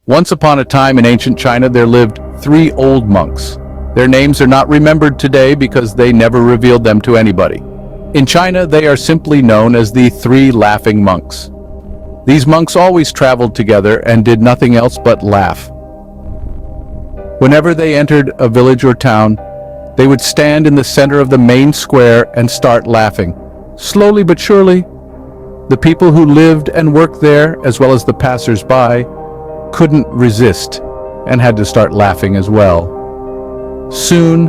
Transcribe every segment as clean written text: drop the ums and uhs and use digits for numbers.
Once upon a time in ancient China, there lived 3 old monks. Their names are not remembered today because they never revealed them to anybody. In China, they are simply known as the 3 laughing monks. These monks always traveled together and did nothing else but laugh. Whenever they entered a village or town, they would stand in the center of the main square and start laughing. Slowly but surely, the people who lived and worked there, as well as the passers-by, couldn't resist and had to start laughing as well. Soon,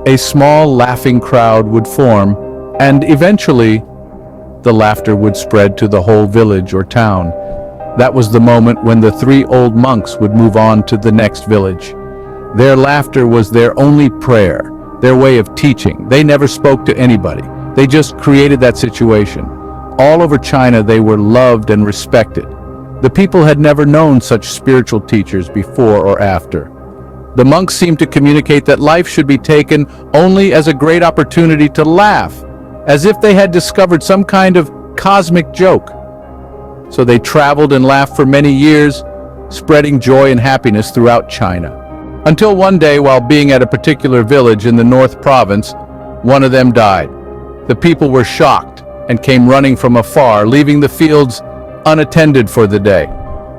a small laughing crowd would form, and eventually, the laughter would spread to the whole village or town. That was the moment when the 3 old monks would move on to the next village. Their laughter was their only prayer, their way of teaching. They never spoke to anybody. They just created that situation. All over China, they were loved and respected. The people had never known such spiritual teachers before or after. The monks seemed to communicate that life should be taken only as a great opportunity to laugh, as if they had discovered some kind of cosmic joke. So they traveled and laughed for many years, spreading joy and happiness throughout China. Until one day, while being at a particular village in the North Province, one of them died. The people were shocked and came running from afar, leaving the fields unattended for the day.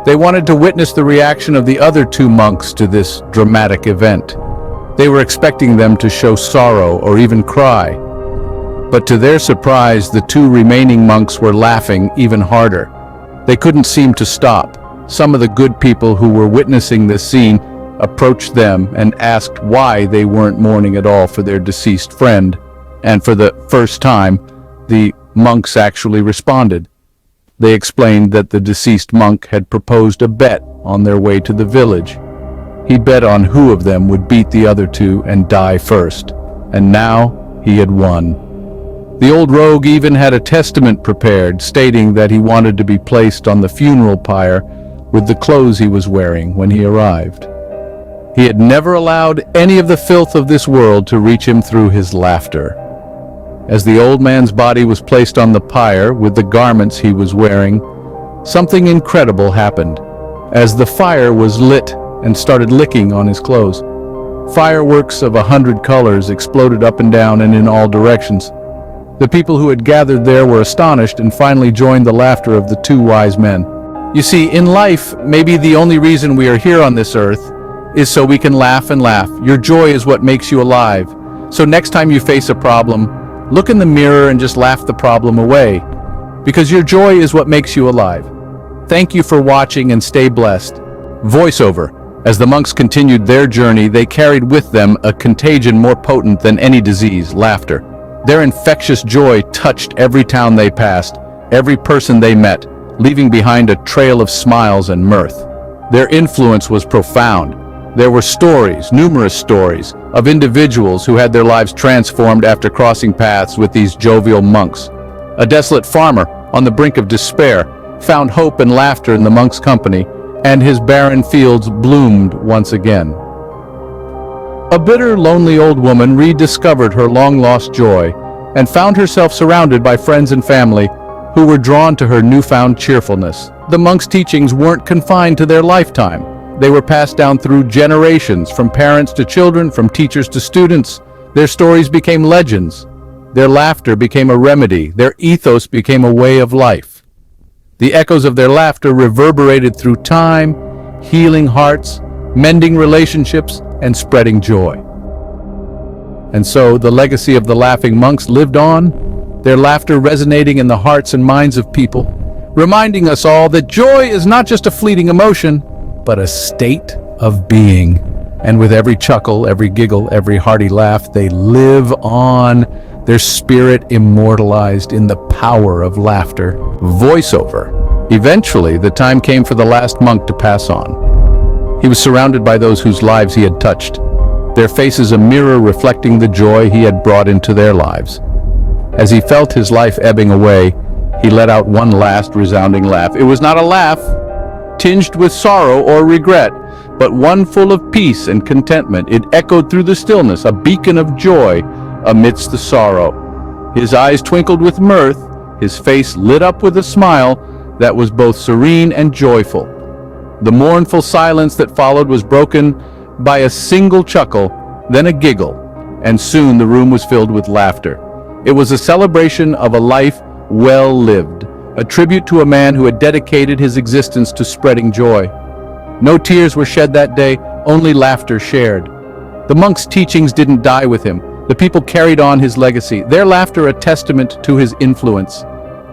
They wanted to witness the reaction of the other 2 monks to this dramatic event. They were expecting them to show sorrow or even cry. But to their surprise, the 2 remaining monks were laughing even harder. They couldn't seem to stop. Some of the good people who were witnessing this scene approached them and asked why they weren't mourning at all for their deceased friend. And for the first time, the monks actually responded. They explained that the deceased monk had proposed a bet on their way to the village. He bet on who of them would beat the other 2 and die first. And now he had won. The old rogue even had a testament prepared, stating that he wanted to be placed on the funeral pyre with the clothes he was wearing when he arrived. He had never allowed any of the filth of this world to reach him through his laughter. As the old man's body was placed on the pyre with the garments he was wearing, something incredible happened. As the fire was lit and started licking on his clothes, fireworks of 100 colors exploded up and down and in all directions. The people who had gathered there were astonished and finally joined the laughter of the 2 wise men. You see, in life, maybe the only reason we are here on this earth is so we can laugh and laugh. Your joy is what makes you alive. So next time you face a problem, look in the mirror and just laugh the problem away, because your joy is what makes you alive. Thank you for watching and stay blessed. Voiceover. As the monks continued their journey, they carried with them a contagion more potent than any disease: laughter. Their infectious joy touched every town they passed, every person they met, leaving behind a trail of smiles and mirth. Their influence was profound. There were stories, numerous stories, of individuals who had their lives transformed after crossing paths with these jovial monks. A desolate farmer, on the brink of despair, found hope and laughter in the monks' company, and his barren fields bloomed once again. A bitter, lonely old woman rediscovered her long-lost joy and found herself surrounded by friends and family who were drawn to her newfound cheerfulness. The monks' teachings weren't confined to their lifetime. They were passed down through generations, from parents to children, from teachers to students. Their stories became legends. Their laughter became a remedy. Their ethos became a way of life. The echoes of their laughter reverberated through time, healing hearts, mending relationships, and spreading joy. And so the legacy of the laughing monks lived on, their laughter resonating in the hearts and minds of people, reminding us all that joy is not just a fleeting emotion, but a state of being. And with every chuckle, every giggle, every hearty laugh, they live on, their spirit immortalized in the power of laughter. Voiceover. Eventually, the time came for the last monk to pass on. He was surrounded by those whose lives he had touched, their faces a mirror reflecting the joy he had brought into their lives. As he felt his life ebbing away, he let out one last resounding laugh. It was not a laugh tinged with sorrow or regret, but one full of peace and contentment. It echoed through the stillness, a beacon of joy amidst the sorrow. His eyes twinkled with mirth, his face lit up with a smile that was both serene and joyful. The mournful silence that followed was broken by a single chuckle, then a giggle, and soon the room was filled with laughter. It was a celebration of a life well lived, a tribute to a man who had dedicated his existence to spreading joy. No tears were shed that day, only laughter shared. The monk's teachings didn't die with him. The people carried on his legacy, their laughter a testament to his influence.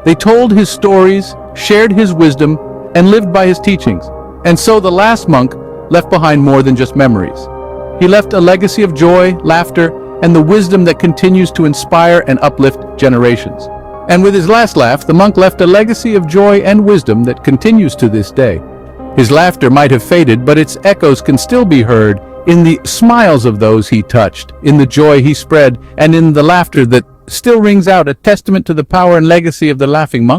They told his stories, shared his wisdom, and lived by his teachings. And so the last monk left behind more than just memories. He left a legacy of joy, laughter, and the wisdom that continues to inspire and uplift generations. And with his last laugh, the monk left a legacy of joy and wisdom that continues to this day. His laughter might have faded, but its echoes can still be heard in the smiles of those he touched, in the joy he spread, and in the laughter that still rings out, a testament to the power and legacy of the laughing monk.